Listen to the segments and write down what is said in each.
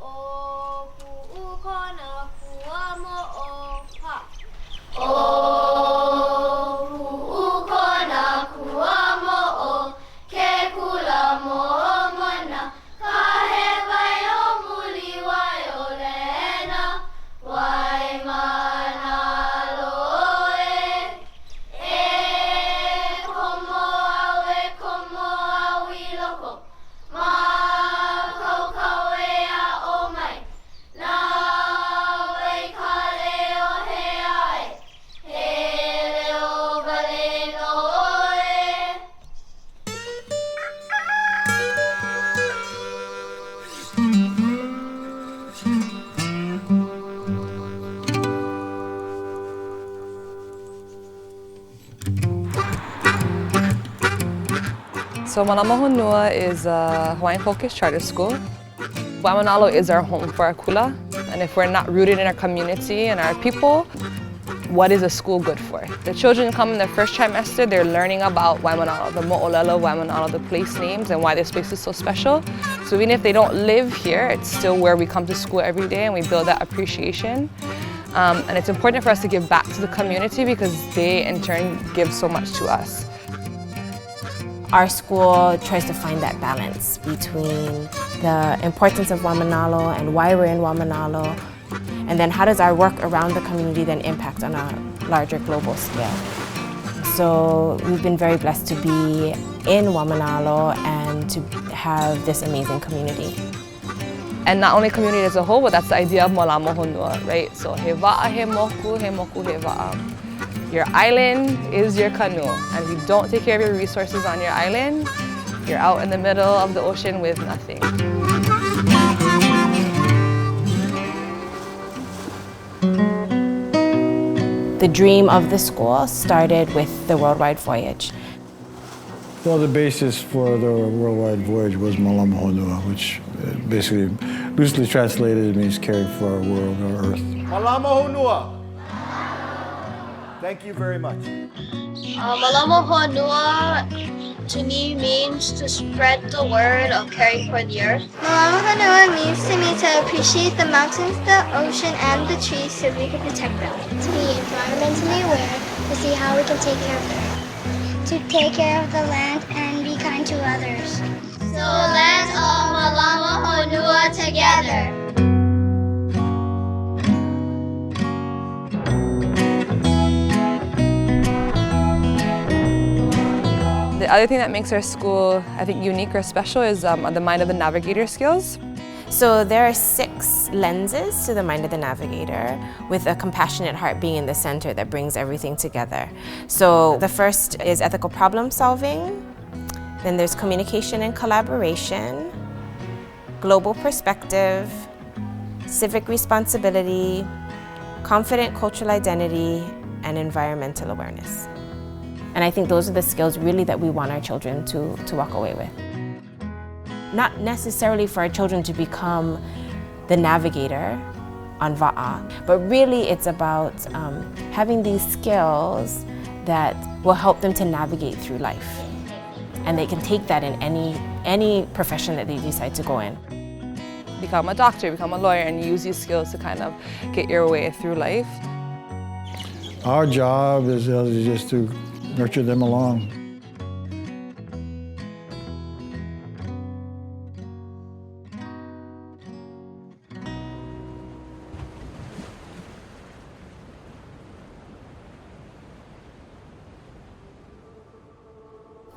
O pu'ukona kua mo'o ha. O pu'ukona kua mo'o ke kula mo'o mana. Ka he wai o muli wai o lena. Waimānalo e komo au I loko. Ma kaukau a o mai. Na wai ka leo he ai. He leo wale no So Mlama Honua is a Hawaiian-focused charter school. Waimānalo is our home for our kula, and if we're not rooted in our community and our people, what is a school good for? The children come in their first trimester, they're learning about Waimānalo, the mo'olelo, Waimānalo, the place names, and why this place is so special. So even if they don't live here, it's still where we come to school every day and we build that appreciation. And it's important for us to give back to the community because they in turn give so much to us. Our school tries to find that balance between the importance of Waimānalo and why we're in Waimānalo, and then how does our work around the community then impact on a larger global scale. So we've been very blessed to be in Waimānalo and to have this amazing community. And not only community as a whole, but that's the idea of Mālama Honua, right? So he waʻa he moku he waʻa. Your island is your canoe, and if you don't take care of your resources on your island, you're out in the middle of the ocean with nothing. The dream of the school started with the worldwide voyage. Well, the basis for the worldwide voyage was Mālama Honua, which basically, loosely translated, means caring for our world, our earth. Mālama Honua. Thank you very much. Mālama Honua to me means to spread the word of caring for the earth. Mālama Honua means to me to appreciate the mountains, the ocean, and the trees so we can protect them. To be environmentally aware, to see how we can take care of the earth. To take care of the land and be kind to others. So let's all Mālama Honua together. The other thing that makes our school, I think, unique or special is the mind of the Navigator skills. So there are 6 lenses to the mind of the navigator, with a compassionate heart being in the center that brings everything together. So the first is ethical problem solving, then there's communication and collaboration, global perspective, civic responsibility, confident cultural identity, and environmental awareness. And I think those are the skills really that we want our children to walk away with. Not necessarily for our children to become the navigator on waʻa, but really it's about having these skills that will help them to navigate through life. And they can take that in any profession that they decide to go in. Become a doctor, become a lawyer, and use these skills to kind of get your way through life. Our job is just to nurture them along.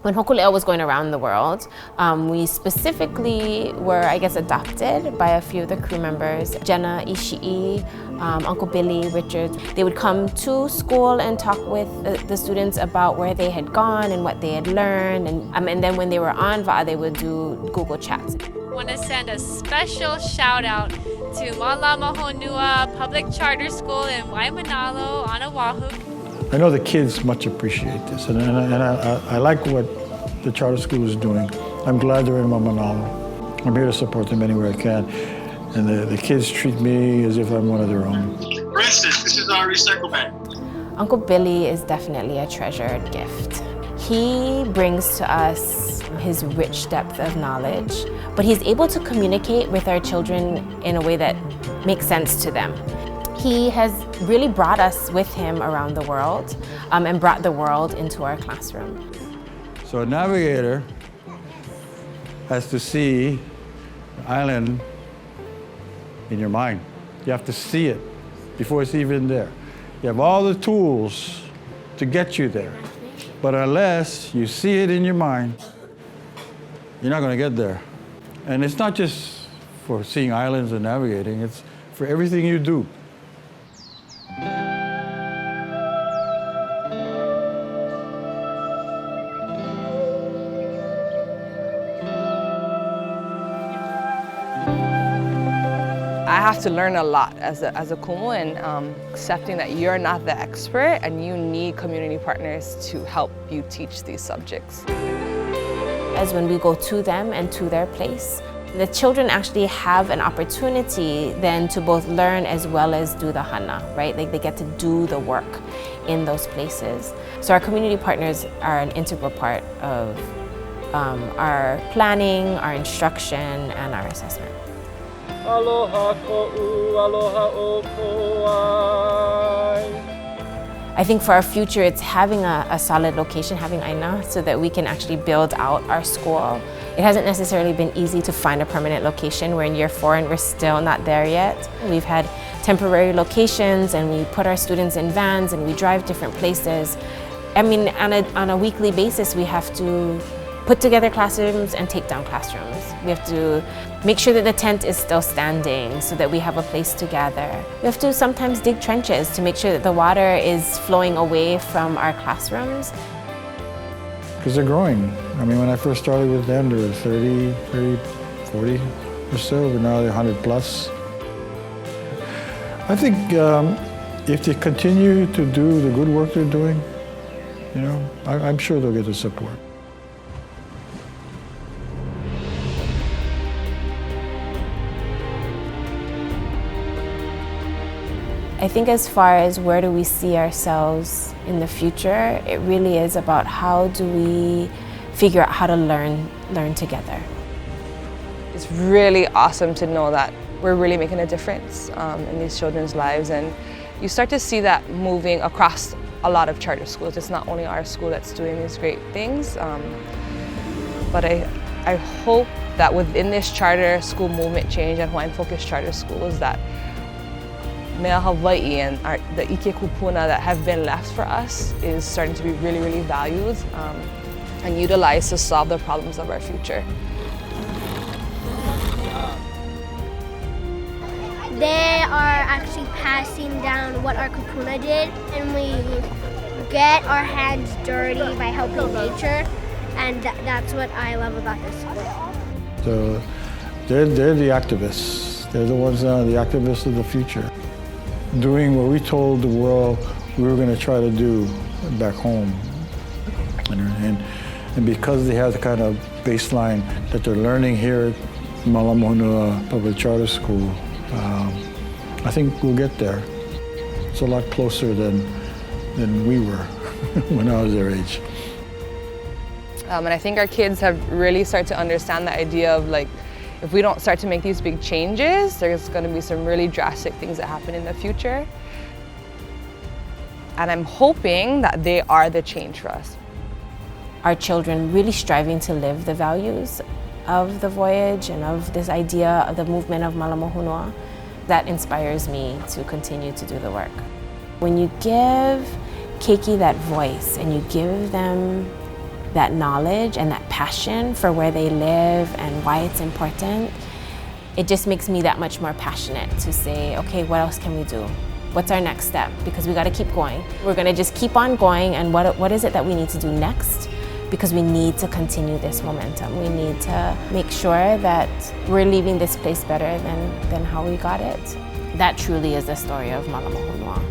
When Hōkūleʻa was going around the world, we specifically were, I guess, adopted by a few of the crew members. Jenna, Ishi'i, Uncle Billy, Richard. They would come to school and talk with the students about where they had gone and what they had learned. And then when they were on waʻa, they would do Google Chats. I want to send a special shout out to Mālama Honua Public Charter School in Waimānalo on Oahu. I know the kids much appreciate this, and I like what the charter school is doing. I'm glad they're in Waimānalo. I'm here to support them anywhere I can. And the kids treat me as if I'm one of their own. For instance, this is our recycle bag. Uncle Billy is definitely a treasured gift. He brings to us his rich depth of knowledge, but he's able to communicate with our children in a way that makes sense to them. He has really brought us with him around the world and brought the world into our classroom. So a navigator has to see the island in your mind. You have to see it before it's even there. You have all the tools to get you there. But unless you see it in your mind, you're not going to get there. And it's not just for seeing islands and navigating, it's for everything you do. I have to learn a lot as a kumu and accepting that you're not the expert and you need community partners to help you teach these subjects. As when we go to them and to their place, the children actually have an opportunity then to both learn as well as do the hana, right? Like they get to do the work in those places. So our community partners are an integral part of our planning, our instruction, and our assessment. Aloha ko'u, aloha o ko'ai. I think for our future, it's having a solid location, having ʻāina, so that we can actually build out our school. It hasn't necessarily been easy to find a permanent location. We're in year 4 and we're still not there yet. We've had temporary locations and we put our students in vans and we drive different places. I mean, on a weekly basis, we have to put together classrooms and take down classrooms. We have to make sure that the tent is still standing so that we have a place to gather. We have to sometimes dig trenches to make sure that the water is flowing away from our classrooms. Because they're growing. I mean, when I first started with them, there were 30, 40 or so, but now they're 100 plus. I think if they continue to do the good work they're doing, you know, I'm sure they'll get the support. I think as far as where do we see ourselves in the future, it really is about how do we figure out how to learn together. It's really awesome to know that we're really making a difference in these children's lives, and you start to see that moving across a lot of charter schools. It's not only our school that's doing these great things, but I hope that within this charter school movement change at Hawaiian Focus Charter Schools that mea Hawaiʻi and the ike kupuna that have been left for us is starting to be really, really valued and utilized to solve the problems of our future. They are actually passing down what our kupuna did, and we get our hands dirty by helping nature, and that's what I love about this school. So they're the activists. They're the ones that are the activists of the future. Doing what we told the world we were going to try to do back home. And because they have the kind of baseline that they're learning here at Mālama Honua Public Charter School, I think we'll get there. It's a lot closer than we were when I was their age. And I think our kids have really started to understand the idea of, like, if we don't start to make these big changes, there's going to be some really drastic things that happen in the future. And I'm hoping that they are the change for us. Our children really striving to live the values of the Voyage and of this idea of the movement of Mālama Honua, that inspires me to continue to do the work. When you give keiki that voice and you give them that knowledge and that passion for where they live and why it's important, it just makes me that much more passionate to say, okay, what else can we do? What's our next step? Because we got to keep going. We're going to just keep on going, and what is it that we need to do next? Because we need to continue this momentum. We need to make sure that we're leaving this place better than how we got it. That truly is the story of Mālama Honua.